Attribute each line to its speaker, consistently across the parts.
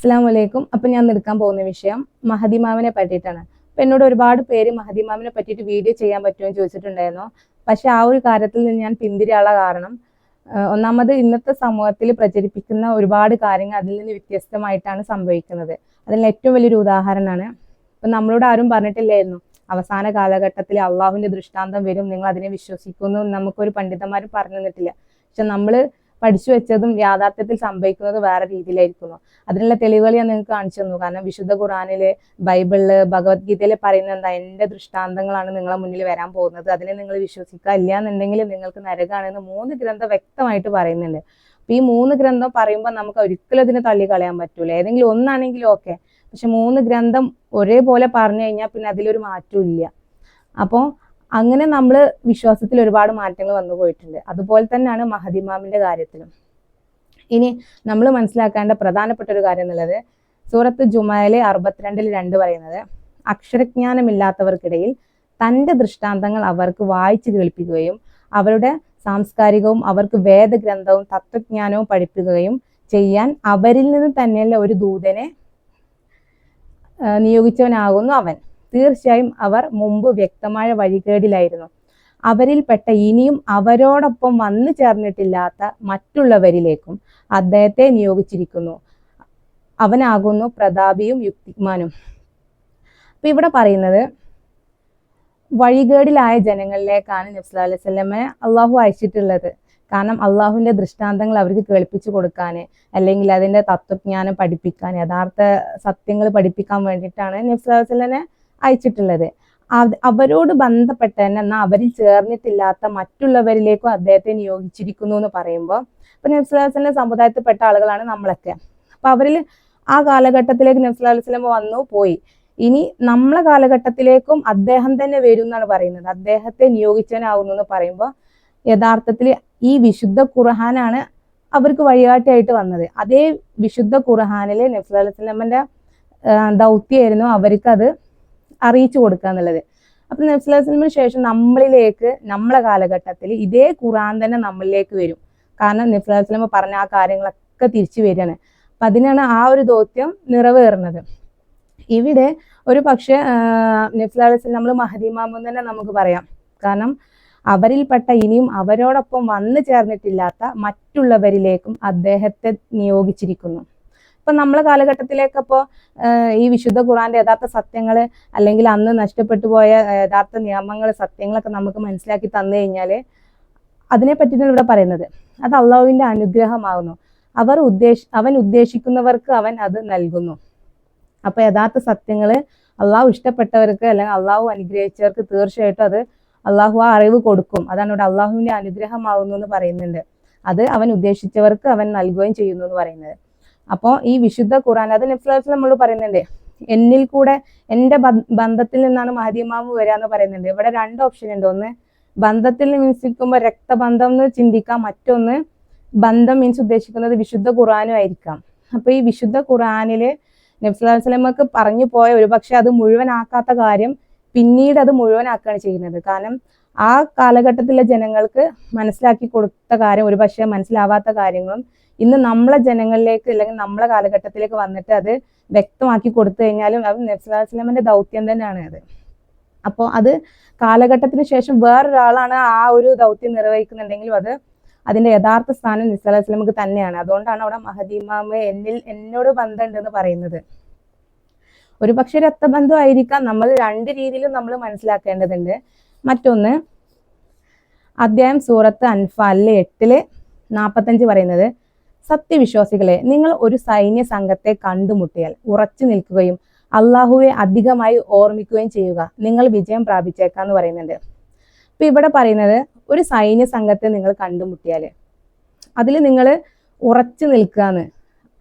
Speaker 1: അസ്സലാമു അലൈക്കും. അപ്പം ഞാൻ എടുക്കാൻ പോകുന്ന വിഷയം മഹദിമാമിനെ പറ്റിയിട്ടാണ്. അപ്പം എന്നോട് ഒരുപാട് പേര് മഹദിമാമിനെ പറ്റിയിട്ട് വീഡിയോ ചെയ്യാൻ പറ്റുമോ എന്ന് ചോദിച്ചിട്ടുണ്ടായിരുന്നു. പക്ഷെ ആ ഒരു കാര്യത്തിൽ നിന്ന് ഞാൻ പിന്തിരിയാനുള്ള കാരണം ഒന്നാമത് ഇന്നത്തെ സമൂഹത്തിൽ പ്രചരിപ്പിക്കുന്ന ഒരുപാട് കാര്യങ്ങൾ അതിൽ നിന്ന് വ്യത്യസ്തമായിട്ടാണ് സംഭവിക്കുന്നത്. അതിൽ ഏറ്റവും വലിയൊരു ഉദാഹരണമാണ്, ഇപ്പം നമ്മളോട് ആരും പറഞ്ഞിട്ടില്ലായിരുന്നു അവസാന കാലഘട്ടത്തിൽ അള്ളാഹുവിന്റെ ദൃഷ്ടാന്തം വരും, നിങ്ങൾ അതിനെ വിശ്വസിക്കുന്നു, നമുക്കൊരു പണ്ഡിതന്മാരും പറഞ്ഞു തന്നിട്ടില്ല. പക്ഷെ നമ്മൾ പഠിച്ചു വെച്ചതും യാഥാർത്ഥ്യത്തിൽ സംഭവിക്കുന്നത് വേറെ രീതിയിലായിരിക്കുന്നു. അതിനുള്ള തെളിവുകൾ ഞാൻ നിങ്ങൾക്ക് കാണിച്ചു തന്നു. കാരണം വിശുദ്ധ ഖുറാനില്, ബൈബിളില്, ഭഗവത്ഗീതയിൽ പറയുന്നത് എന്താ, എന്റെ ദൃഷ്ടാന്തങ്ങളാണ് നിങ്ങളെ മുന്നിൽ വരാൻ പോകുന്നത്, അതിനെ നിങ്ങൾ വിശ്വസിക്കുക, ഇല്ല എന്നുണ്ടെങ്കിൽ നിങ്ങൾക്ക് നരകാണെന്ന് 3 ഗ്രന്ഥം വ്യക്തമായിട്ട് പറയുന്നുണ്ട്. അപ്പൊ ഈ 3 ഗ്രന്ഥം പറയുമ്പോൾ നമുക്ക് ഒരിക്കലും അതിനെ തള്ളി കളയാൻ പറ്റൂല. ഏതെങ്കിലും ഒന്നാണെങ്കിലും ഓക്കെ, പക്ഷെ 3 ഗ്രന്ഥം ഒരേപോലെ പറഞ്ഞു കഴിഞ്ഞാൽ പിന്നെ അതിലൊരു മാറ്റവും ഇല്ല. അപ്പോൾ അങ്ങനെ നമ്മൾ വിശ്വാസത്തിൽ ഒരുപാട് മാറ്റങ്ങൾ വന്നു പോയിട്ടുണ്ട്. അതുപോലെ തന്നെയാണ് മഹദിമാമിന്റെ കാര്യത്തിലും. ഇനി നമ്മൾ മനസ്സിലാക്കേണ്ട പ്രധാനപ്പെട്ട ഒരു കാര്യം എന്നുള്ളത്, സൂറത്ത് ജുമയിലെ 62-2 പറയുന്നത്, അക്ഷരജ്ഞാനമില്ലാത്തവർക്കിടയിൽ തൻ്റെ ദൃഷ്ടാന്തങ്ങൾ അവർക്ക് വായിച്ചു കേൾപ്പിക്കുകയും അവരുടെ സാംസ്കാരികവും അവർക്ക് വേദഗ്രന്ഥവും തത്വജ്ഞാനവും പഠിപ്പിക്കുകയും ചെയ്യാൻ അവരിൽ നിന്ന് തന്നെയുള്ള ഒരു ദൂതനെ നിയോഗിച്ചവനാകുന്നു അവൻ. തീർച്ചയായും അവർ മുമ്പ് വ്യക്തമായ വഴികേടിലായിരുന്നു. അവരിൽപ്പെട്ട ഇനിയും അവരോടൊപ്പം വന്നു ചേർന്നിട്ടില്ലാത്ത മറ്റുള്ളവരിലേക്കും അദ്ദേഹത്തെ നിയോഗിച്ചിരിക്കുന്നു. അവനാകുന്നു പ്രതാപിയും യുക്തിമാനും. അപ്പൊ ഇവിടെ പറയുന്നത് വഴികേടിലായ ജനങ്ങളിലേക്കാണ് നബി സല്ലല്ലാഹു അലൈഹി വസല്ലമയെ അള്ളാഹു അയച്ചിട്ടുള്ളത്. കാരണം അള്ളാഹുവിന്റെ ദൃഷ്ടാന്തങ്ങൾ അവർക്ക് കേൾപ്പിച്ചു കൊടുക്കാന്, അല്ലെങ്കിൽ അതിന്റെ തത്വജ്ഞാനം പഠിപ്പിക്കാൻ, യഥാർത്ഥ സത്യങ്ങൾ പഠിപ്പിക്കാൻ വേണ്ടിയിട്ടാണ് നബി സല്ലല്ലാഹു അലൈഹി വസല്ലമയെ അയച്ചിട്ടുള്ളത്. അവരോട് ബന്ധപ്പെട്ട തന്നെ, എന്നാൽ അവരിൽ ചേർന്നിട്ടില്ലാത്ത മറ്റുള്ളവരിലേക്കും അദ്ദേഹത്തെ നിയോഗിച്ചിരിക്കുന്നു എന്ന് പറയുമ്പോൾ, ഇപ്പൊ നബി സല്ലല്ലാഹു അലൈഹി വസല്ലം സമുദായത്തിൽപ്പെട്ട ആളുകളാണ് നമ്മളൊക്കെ. അപ്പൊ അവരിൽ ആ കാലഘട്ടത്തിലേക്ക് നബി സല്ലല്ലാഹു അലൈഹി വസല്ലം വന്നു പോയി. ഇനി നമ്മളെ കാലഘട്ടത്തിലേക്കും അദ്ദേഹം തന്നെ വരും എന്നാണ് പറയുന്നത്. അദ്ദേഹത്തെ നിയോഗിച്ചവനാകുന്നു എന്ന് പറയുമ്പോൾ യഥാർത്ഥത്തിൽ ഈ വിശുദ്ധ ഖുർആനാണ് അവർക്ക് വഴികാട്ടിയായിട്ട് വന്നത്. അതേ വിശുദ്ധ ഖുർആനിലെ നബി സല്ലല്ലാഹു അലൈഹി വസല്ലമയുടെ ദൗത്യമായിരുന്നു അവർക്ക് അത് അറിയിച്ചു കൊടുക്കുക എന്നുള്ളത്. അപ്പൊ നബി സല്ലല്ലാഹു അലൈഹി വസല്ലമയ്ക്ക് ശേഷം നമ്മളിലേക്ക്, നമ്മളെ കാലഘട്ടത്തിൽ ഇതേ ഖുർആൻ തന്നെ നമ്മളിലേക്ക് വരും. കാരണം നബി സല്ലല്ലാഹു അലൈഹി വസല്ലമ പറഞ്ഞ ആ കാര്യങ്ങളൊക്കെ തിരിച്ചു വരികയാണ്. അപ്പൊ അതിനാണ് ആ ഒരു ദൗത്യം നിറവേറുന്നത്. ഇവിടെ ഒരു പക്ഷെ നബി സല്ലല്ലാഹു അലൈഹി വസല്ലം നമ്മൾ മഹദിമാമെന്ന് തന്നെ നമുക്ക് പറയാം. കാരണം അവരിൽപ്പെട്ട ഇനിയും അവരോടൊപ്പം വന്നു ചേർന്നിട്ടില്ലാത്ത മറ്റുള്ളവരിലേക്കും അദ്ദേഹത്തെ നിയോഗിച്ചിരിക്കുന്നു. ഇപ്പൊ നമ്മളെ കാലഘട്ടത്തിലേക്കപ്പോ ഈ വിശുദ്ധ ഖുർആന്റെ യഥാർത്ഥ സത്യങ്ങള്, അല്ലെങ്കിൽ അന്ന് നഷ്ടപ്പെട്ടു പോയ യഥാർത്ഥ നിയമങ്ങൾ, സത്യങ്ങളൊക്കെ നമുക്ക് മനസ്സിലാക്കി തന്നു കഴിഞ്ഞാല് അതിനെ പറ്റിയിട്ടാണ് ഇവിടെ പറയുന്നത്. അത് അള്ളാഹുവിന്റെ അനുഗ്രഹമാകുന്നു. അവൻ ഉദ്ദേശിക്കുന്നവർക്ക് അവൻ അത് നൽകുന്നു. അപ്പൊ യഥാർത്ഥ സത്യങ്ങള് അള്ളാഹു ഇഷ്ടപ്പെട്ടവർക്ക്, അല്ലെങ്കിൽ അള്ളാഹു അനുഗ്രഹിച്ചവർക്ക് തീർച്ചയായിട്ടും അത് അള്ളാഹു ആ അറിവ് കൊടുക്കും. അതാണ് ഇവിടെ അള്ളാഹുവിന്റെ അനുഗ്രഹമാകുന്നു എന്ന് പറയുന്നുണ്ട്. അത് അവൻ ഉദ്ദേശിച്ചവർക്ക് അവൻ നൽകുകയും ചെയ്യുന്നു എന്ന് പറയുന്നത്. അപ്പോൾ ഈ വിശുദ്ധ ഖുർആൻ, അത് നബി സല്ലല്ലാഹു അലൈഹി വസല്ലം നമ്മൾ പറയുന്നുണ്ട്, എന്നിൽ കൂടെ, എന്റെ ബന്ധത്തിൽ നിന്നാണ് മഹദിമാമ് വരിക എന്ന് പറയുന്നുണ്ട്. ഇവിടെ 2 ഓപ്ഷൻ ഉണ്ട്. ഒന്ന് ബന്ധത്തിൽ മീൻസിക്കുമ്പോൾ രക്തബന്ധം എന്ന് ചിന്തിക്കാം, മറ്റൊന്ന് ബന്ധം മീൻസ് ഉദ്ദേശിക്കുന്നത് വിശുദ്ധ ഖുർആനും ആയിരിക്കാം. അപ്പൊ ഈ വിശുദ്ധ ഖുർആനില് നബി സല്ലല്ലാഹു അലൈഹി വസല്ലമക്ക് പറഞ്ഞു പോയ ഒരുപക്ഷെ അത് മുഴുവനാക്കാത്ത കാര്യം പിന്നീട് അത് മുഴുവനാക്കുകയാണ് ചെയ്യുന്നത്. കാരണം ആ കാലഘട്ടത്തിലെ ജനങ്ങൾക്ക് മനസ്സിലാക്കി കൊടുത്ത കാര്യം ഒരുപക്ഷെ മനസ്സിലാവാത്ത കാര്യങ്ങളും ഇന്ന് നമ്മളെ ജനങ്ങളിലേക്ക്, അല്ലെങ്കിൽ നമ്മളെ കാലഘട്ടത്തിലേക്ക് വന്നിട്ട് അത് വ്യക്തമാക്കി കൊടുത്തു കഴിഞ്ഞാലും അത് നബി സല്ലല്ലാഹു അലൈഹി വസല്ലമയുടെ ദൗത്യം തന്നെയാണ് അത്. അപ്പോൾ അത് കാലഘട്ടത്തിന് ശേഷം വേറൊരാളാണ് ആ ഒരു ദൗത്യം നിർവഹിക്കുന്നുണ്ടെങ്കിലും അത് അതിന്റെ യഥാർത്ഥ സ്ഥാനം നബി സല്ലല്ലാഹു അലൈഹി വസല്ലമക്ക് തന്നെയാണ്. അതുകൊണ്ടാണ് അവിടെ മഹദിമാമ് എന്നോട് ബന്ധമുണ്ടെന്ന് പറയുന്നത്. ഒരു പക്ഷെ രക്തബന്ധമായിരിക്കാം. നമ്മൾ 2 രീതിയിലും നമ്മൾ മനസ്സിലാക്കേണ്ടതുണ്ട്. മറ്റൊന്ന്, അധ്യായം സൂറത്ത് അൻഫാലിലെ 8-45 പറയുന്നത്, സത്യവിശ്വാസികളെ, നിങ്ങൾ ഒരു സൈന്യ സംഘത്തെ കണ്ടുമുട്ടിയാൽ ഉറച്ചു നിൽക്കുകയും അള്ളാഹുവെ അധികമായി ഓർമ്മിക്കുകയും ചെയ്യുക, നിങ്ങൾ വിജയം പ്രാപിച്ചേക്കാന്ന് പറയുന്നുണ്ട്. അപ്പൊ ഇവിടെ പറയുന്നത്, ഒരു സൈന്യ സംഘത്തെ നിങ്ങൾ കണ്ടുമുട്ടിയാല് അതിൽ നിങ്ങൾ ഉറച്ചു നിൽക്കാന്ന്,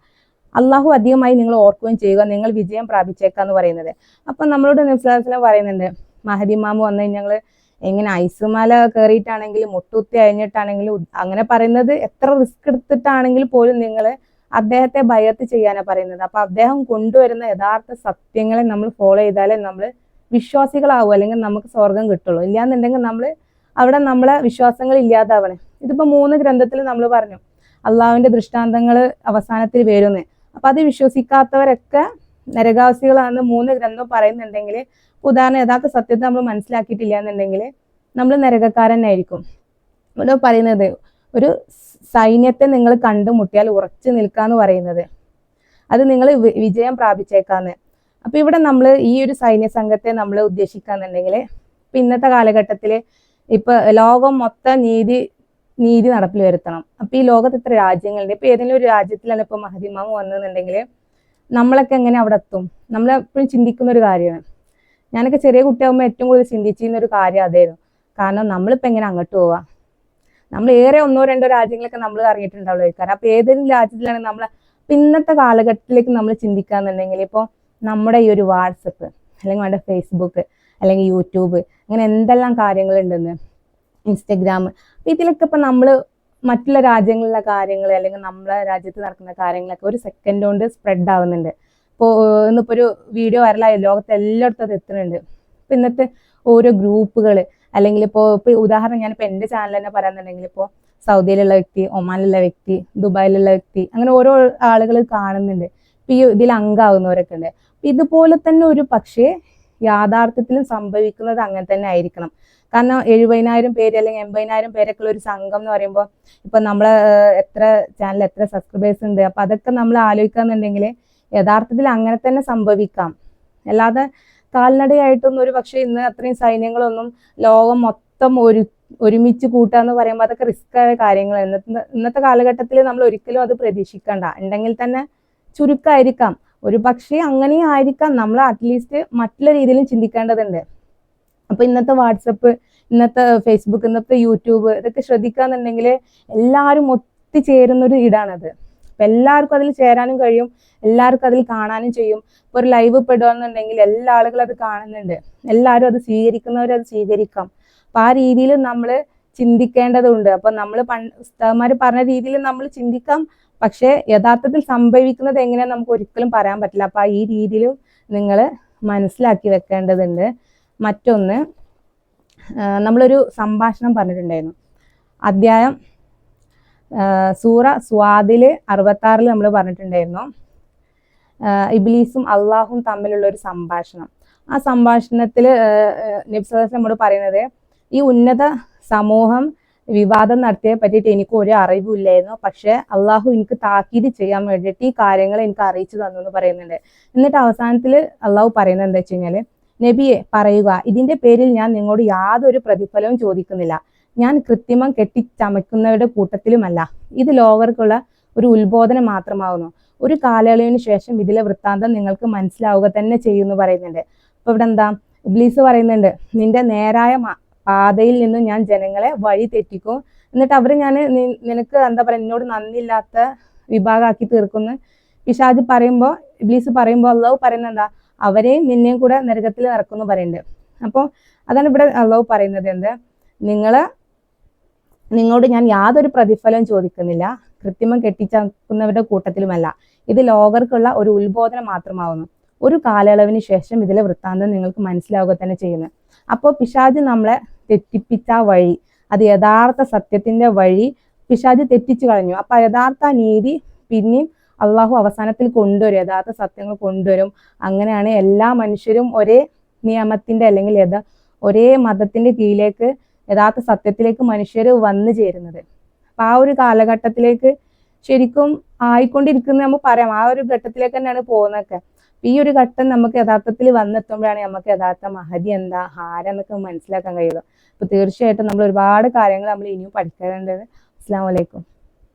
Speaker 1: അള്ളാഹു അധികമായി നിങ്ങൾ ഓർക്കുകയും ചെയ്യുക, നിങ്ങൾ വിജയം പ്രാപിച്ചേക്കാന്ന് പറയുന്നത്. അപ്പൊ നമ്മളോട് നബി സല്ലല്ലാഹു അലൈഹി വസല്ലം പറയുന്നുണ്ട്, മഹദിമാമ് വന്നു ഞങ്ങൾ എങ്ങനെ ഐസുമല കയറിയിട്ടാണെങ്കിലും മുട്ടുകുത്തി അഴിഞ്ഞിട്ടാണെങ്കിലും, അങ്ങനെ പറയുന്നത് എത്ര റിസ്ക് എടുത്തിട്ടാണെങ്കിൽ പോലും നിങ്ങൾ അദ്ദേഹത്തെ ബൈഅത്ത് ചെയ്യാനാണ് പറയുന്നത്. അപ്പൊ അദ്ദേഹം കൊണ്ടുവരുന്ന യഥാർത്ഥ സത്യങ്ങളെ നമ്മൾ ഫോളോ ചെയ്താലേ നമ്മൾ വിശ്വാസികളാവും, അല്ലെങ്കിൽ നമുക്ക് സ്വർഗം കിട്ടുള്ളൂ. ഇല്ലാന്നുണ്ടെങ്കിൽ നമ്മൾ അവിടെ നമ്മളെ വിശ്വാസങ്ങൾ ഇല്ലാതാവണേ. ഇതിപ്പോ 3 ഗ്രന്ഥത്തിൽ നമ്മൾ പറഞ്ഞു അള്ളാഹുവിന്റെ ദൃഷ്ടാന്തങ്ങൾ അവസാനത്തിൽ വരുന്നേ. അപ്പൊ അത് വിശ്വസിക്കാത്തവരൊക്കെ നരകാവസ്ഥകളാണെന്ന് 3 ഗ്രന്ഥം പറയുന്നുണ്ടെങ്കിൽ, ഉദാഹരണം യഥാർത്ഥ സത്യത്തെ നമ്മൾ മനസ്സിലാക്കിയിട്ടില്ല എന്നുണ്ടെങ്കിൽ നമ്മൾ നരകക്കാരനായിരിക്കും. ഇവിടെ പറയുന്നത് ഒരു സൈന്യത്തെ നിങ്ങൾ കണ്ടുമുട്ടിയാൽ ഉറച്ചു നിൽക്കാന്ന് പറയുന്നത്, അത് നിങ്ങൾ വിജയം പ്രാപിച്ചേക്കാന്ന്. അപ്പൊ ഇവിടെ നമ്മൾ ഈ ഒരു സൈന്യ സംഘത്തെ നമ്മൾ ഉദ്ദേശിക്കാന്നുണ്ടെങ്കിൽ, ഇപ്പൊ ഇന്നത്തെ കാലഘട്ടത്തിൽ ഇപ്പൊ ലോകം മൊത്തം നീതി നടപ്പിൽ വരുത്തണം. അപ്പൊ ഈ ലോകത്ത് ഇത്ര രാജ്യങ്ങളുണ്ട്. ഇപ്പൊ ഏതെങ്കിലും ഒരു രാജ്യത്തിലാണ് ഇപ്പൊ മഹദി ഇമാം വന്നതെന്നുണ്ടെങ്കിൽ നമ്മളൊക്കെ എങ്ങനെ അവിടെ എത്തും? നമ്മളെപ്പോഴും ചിന്തിക്കുന്ന ഒരു കാര്യമാണ്. ഞാനൊക്കെ ചെറിയ കുട്ടിയാകുമ്പോൾ ഏറ്റവും കൂടുതൽ ചിന്തിച്ചിരുന്ന ഒരു കാര്യം അതായിരുന്നു. കാരണം നമ്മളിപ്പോ എങ്ങനെ അങ്ങോട്ട് പോവാ? നമ്മൾ ഏറെ 1-2 രാജ്യങ്ങളൊക്കെ നമ്മൾ അറിഞ്ഞിട്ടുണ്ടാവുള്ളൂ. കാരണം അപ്പൊ ഏതെങ്കിലും രാജ്യത്തിലാണ് നമ്മൾ ഇന്നത്തെ കാലഘട്ടത്തിലേക്ക് നമ്മൾ ചിന്തിക്കാന്നുണ്ടെങ്കിൽ, ഇപ്പോൾ നമ്മുടെ ഈ ഒരു വാട്സപ്പ് അല്ലെങ്കിൽ നമ്മുടെ ഫേസ്ബുക്ക് അല്ലെങ്കിൽ യൂട്യൂബ്, അങ്ങനെ എന്തെല്ലാം കാര്യങ്ങളുണ്ടെന്ന്, ഇൻസ്റ്റഗ്രാം, അപ്പൊ ഇതിലൊക്കെ ഇപ്പൊ നമ്മൾ മറ്റുള്ള രാജ്യങ്ങളിലെ കാര്യങ്ങൾ അല്ലെങ്കിൽ നമ്മളെ രാജ്യത്ത് നടക്കുന്ന കാര്യങ്ങളൊക്കെ ഒരു സെക്കൻഡ് കൊണ്ട് സ്പ്രെഡ് ആവുന്നുണ്ട്. ഇപ്പോൾ ഇന്നിപ്പോ ഒരു വീഡിയോ വൈറലായി ലോകത്ത് എല്ലായിടത്തും അത് എത്തുന്നുണ്ട്. ഇപ്പൊ ഇന്നത്തെ ഓരോ ഗ്രൂപ്പുകൾ അല്ലെങ്കിൽ ഇപ്പൊ ഉദാഹരണം ഞാനിപ്പോ എന്റെ ചാനൽ തന്നെ പറയാന്നുണ്ടെങ്കിൽ, ഇപ്പോൾ സൗദിയിലുള്ള വ്യക്തി, ഒമാനിലുള്ള വ്യക്തി, ദുബായിലുള്ള വ്യക്തി, അങ്ങനെ ഓരോ ആളുകൾ കാണുന്നുണ്ട്. ഇപ്പൊ ഈ ഇതിൽ അംഗമാവുന്നവരൊക്കെ ഉണ്ട്. ഇതുപോലെ തന്നെ ഒരു പക്ഷേ യാഥാർത്ഥ്യത്തിലും സംഭവിക്കുന്നത് അങ്ങനെ തന്നെ ആയിരിക്കണം. കാരണം 70,000 പേര് അല്ലെങ്കിൽ 80,000 പേരൊക്കെ ഉള്ള ഒരു സംഘം എന്ന് പറയുമ്പോൾ, ഇപ്പൊ നമ്മളെ എത്ര ചാനൽ എത്ര സബ്സ്ക്രൈബേഴ്സ് ഉണ്ട്, അപ്പൊ അതൊക്കെ നമ്മൾ ആലോചിക്കാന്നുണ്ടെങ്കിൽ യഥാർത്ഥത്തിൽ അങ്ങനെ തന്നെ സംഭവിക്കാം. അല്ലാതെ കാൽനടയായിട്ടൊന്നും ഒരു പക്ഷെ ഇന്ന് അത്രയും സൈന്യങ്ങളൊന്നും ലോകം മൊത്തം ഒരുമിച്ച് കൂട്ടാന്ന് പറയുമ്പോൾ അതൊക്കെ റിസ്ക് ആയ കാര്യങ്ങളാണ്. ഇന്നത്തെ കാലഘട്ടത്തിൽ നമ്മൾ ഒരിക്കലും അത് പ്രതീക്ഷിക്കണ്ട. ഉണ്ടെങ്കിൽ തന്നെ ചുരുക്കമായിരിക്കാം. ഒരു പക്ഷേ അങ്ങനെയും ആയിരിക്കാം. നമ്മൾ അറ്റ്ലീസ്റ്റ് മറ്റുള്ള രീതിയിലും ചിന്തിക്കേണ്ടതുണ്ട്. അപ്പൊ ഇന്നത്തെ വാട്സപ്പ്, ഇന്നത്തെ ഫേസ്ബുക്ക്, ഇന്നത്തെ യൂട്യൂബ്, ഇതൊക്കെ ശ്രദ്ധിക്കാന്നുണ്ടെങ്കിൽ എല്ലാവരും ഒത്തുചേരുന്ന ഒരു ഇടാണത്. അപ്പൊ എല്ലാവർക്കും അതിൽ ചേരാനും കഴിയും, എല്ലാവർക്കും അതിൽ കാണാനും ചെയ്യും. ഇപ്പൊ ഒരു ലൈവ് പെടുകയെന്നുണ്ടെങ്കിൽ എല്ലാ ആളുകളും അത് കാണുന്നുണ്ട്, എല്ലാവരും അത് സ്വീകരിക്കുന്നവർ അത് സ്വീകരിക്കാം. അപ്പൊ ആ രീതിയിൽ നമ്മൾ ചിന്തിക്കേണ്ടതുണ്ട്. അപ്പൊ നമ്മൾ ഉസ്താദ്മാര് പറഞ്ഞ രീതിയിൽ നമ്മൾ ചിന്തിക്കാം. പക്ഷെ യഥാർത്ഥത്തിൽ സംഭവിക്കുന്നത് എങ്ങനെയാന്ന് നമുക്ക് ഒരിക്കലും പറയാൻ പറ്റില്ല. അപ്പൊ ഈ രീതിയിലും നിങ്ങൾ മനസ്സിലാക്കി വെക്കേണ്ടതുണ്ട്. മറ്റൊന്ന്, നമ്മളൊരു സംഭാഷണം പറഞ്ഞിട്ടുണ്ടായിരുന്നു. അധ്യായം സൂറ സ്വാദില് 66 നമ്മൾ പറഞ്ഞിട്ടുണ്ടായിരുന്നു, ഇബ്ലീസും അള്ളാഹും തമ്മിലുള്ള ഒരു സംഭാഷണം. ആ സംഭാഷണത്തിൽ നബി സല്ലല്ലാഹു അലൈഹി വസല്ലം നമ്മോട് പറയുന്നത്, ഈ ഉന്നത സമൂഹം വിവാദം നടത്തിയെ പറ്റിയിട്ട് എനിക്ക് ഒരു അറിവില്ലായിരുന്നു. പക്ഷെ അള്ളാഹു എനിക്ക് താക്കീത് ചെയ്യാൻ വേണ്ടിയിട്ട് ഈ കാര്യങ്ങൾ എനിക്ക് അറിയിച്ചു തന്നു എന്ന് പറയുന്നുണ്ട്. എന്നിട്ട് അവസാനത്തിൽ അള്ളാഹു പറയുന്നത് എന്താ വെച്ച് കഴിഞ്ഞാല്, നബിയെ പറയുക, ഇതിന്റെ പേരിൽ ഞാൻ നിങ്ങളോട് യാതൊരു പ്രതിഫലവും ചോദിക്കുന്നില്ല. ഞാൻ കൃത്രിമം കെട്ടിച്ചമയ്ക്കുന്നവരുടെ കൂട്ടത്തിലുമല്ല. ഇത് ലോകർക്കുള്ള ഒരു ഉത്ബോധനം മാത്രമാവുന്നു. ഒരു കാലയളവിന് ശേഷം ഇതിലെ വൃത്താന്തം നിങ്ങൾക്ക് മനസ്സിലാവുക തന്നെ ചെയ്യുമെന്ന് പറയുന്നുണ്ട്. അപ്പൊ ഇവിടെ എന്താ ഇബ്ലീസ് പറയുന്നുണ്ട്, നിന്റെ നേരായ പാതയിൽ നിന്നും ഞാൻ ജനങ്ങളെ വഴി തെറ്റിക്കും. എന്നിട്ട് അവര് നിനക്ക് എന്താ പറയാ, എന്നോട് നന്ദിയില്ലാത്ത വിഭാഗമാക്കി തീർക്കുന്നു. പിശാച് പറയുമ്പോ, ഇബ്ലീസ് പറയുമ്പോ അള്ളാഹു പറയുന്നത് എന്താ, അവരെയും നിന്നെയും കൂടെ നരകത്തിൽ ഇറക്കുന്നു പറയുന്നുണ്ട്. അപ്പോൾ അതാണ് ഇവിടെ അള്ളാഹു പറയുന്നത്, എന്ത്, നിങ്ങളോട് ഞാൻ യാതൊരു പ്രതിഫലവും ചോദിക്കുന്നില്ല, കൃത്രിമം കെട്ടിച്ചേർക്കുന്നവരുടെ കൂട്ടത്തിലുമല്ല. ഇത് ലോകർക്കുള്ള ഒരു ഉത്ബോധനം മാത്രമാവുന്നു. ഒരു കാലയളവിന് ശേഷം ഇതിലെ വൃത്താന്തം നിങ്ങൾക്ക് മനസ്സിലാവുക തന്നെ ചെയ്യുന്നു. അപ്പോൾ പിശാച് നമ്മളെ തെറ്റിപ്പിച്ച വഴി, അത് യഥാർത്ഥ സത്യത്തിന്റെ വഴി പിശാച് തെറ്റിച്ചു കളഞ്ഞു. അപ്പൊ യഥാർത്ഥ നീതി പിന്നെയും അള്ളാഹു അവസാനത്തിൽ കൊണ്ടുവരും, യഥാർത്ഥ സത്യങ്ങൾ കൊണ്ടുവരും. അങ്ങനെയാണ് എല്ലാ മനുഷ്യരും ഒരേ നിയമത്തിന്റെ അല്ലെങ്കിൽ ഒരേ മതത്തിന്റെ കീഴിലേക്ക്, യഥാർത്ഥ സത്യത്തിലേക്ക് മനുഷ്യർ വന്നു ചേരുന്നത്. അപ്പൊ ആ ഒരു കാലഘട്ടത്തിലേക്ക് ശരിക്കും ആയിക്കൊണ്ടിരിക്കുന്നത് നമുക്ക് പറയാം. ആ ഒരു ഘട്ടത്തിലേക്ക് തന്നെയാണ് പോകുന്നതൊക്കെ. ഈ ഒരു ഘട്ടം നമുക്ക് യഥാർത്ഥത്തിൽ വന്നെത്തുമ്പോഴാണ് നമുക്ക് യഥാർത്ഥ മഹദി എന്താ, ആരെന്നൊക്കെ മനസ്സിലാക്കാൻ കഴിയുള്ളൂ. അപ്പൊ തീർച്ചയായിട്ടും നമ്മൾ ഒരുപാട് കാര്യങ്ങൾ നമ്മൾ ഇനിയും പഠിക്കേണ്ടത്. അസ്സലാമു അലൈക്കും.